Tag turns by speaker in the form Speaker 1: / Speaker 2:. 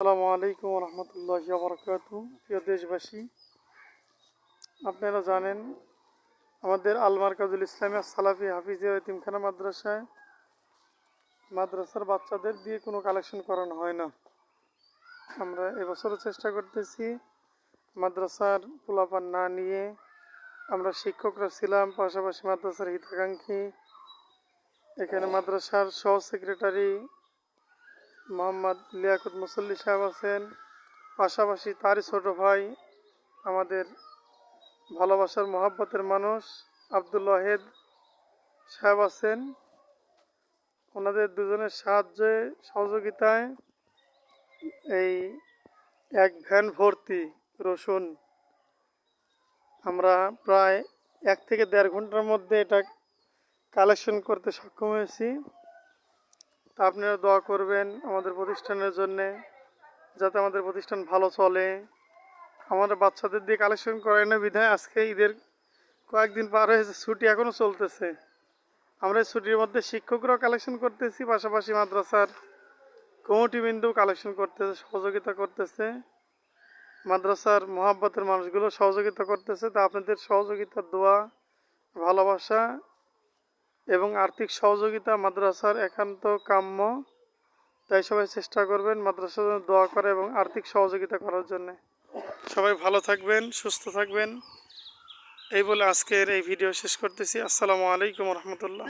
Speaker 1: আসসালামু আলাইকুম রহমতুল্লাহি ওয়া বারাকাতুহু। প্রিয় দেশবাসী, আপনারা জানেন আমাদের আল মারকাজুল ইসলামিয়া সালাফি হাফিজিয়া এতিমখানা মাদ্রাসার বাচ্চাদের দিয়ে কোনো কালেকশন করানো হয় না। আমরা এবছরও চেষ্টা করতেছি মাদ্রাসার পোলাপান না নিয়ে। আমরা শিক্ষকরা ছিলাম, পাশাপাশি মাদ্রাসার হিতাকাঙ্ক্ষী। এখানে মাদ্রাসার সহ সেক্রেটারি মোহাম্মদ লিয়াকত মুসল্লি সাহেব আছেন, পাশাপাশি তারই ছোট ভাই আমাদের ভালোবাসার মহাব্বতের মানুষ আব্দুল ওয়াহেদ সাহেব আছেন। ওনাদের দুজনের সাহায্যে সহযোগিতায় এই এক ভ্যান ভর্তি রসুন আমরা প্রায় 1 থেকে 1.5 ঘন্টার মধ্যে এটা কালেকশন করতে সক্ষম হয়েছি। তা আপনারা দোয়া করবেন আমাদের প্রতিষ্ঠানের জন্যে, যাতে আমাদের প্রতিষ্ঠান ভালো চলে। আমাদের বাচ্চাদের দিয়ে কালেকশন করাই না বিধায় আজকে ঈদের কয়েকদিন পার হয়েছে, ছুটি এখনও চলতেছে। আমরা এই ছুটির মধ্যে শিক্ষকরাও কালেকশন করতেছি, পাশাপাশি মাদ্রাসার কমিটিবৃন্দও কালেকশন করতেছে, সহযোগিতা করতেছে। মাদ্রাসার মহাব্বতের মানুষগুলো সহযোগিতা করতেছে। তা আপনাদের সহযোগিতা, দোয়া, ভালোবাসা এবং আর্থিক সহযোগিতা মাদ্রাসার একান্ত কাম্য। তাই সবাই চেষ্টা করবেন মাদ্রাসার জন্য দোয়া করে এবং আর্থিক সহযোগিতা করার জন্য। সবাই ভালো থাকবেন, সুস্থ থাকবেন, এই বলে আজকের এই ভিডিও শেষ করতেছি। আসসালামু আলাইকুম রহমতুল্লাহ।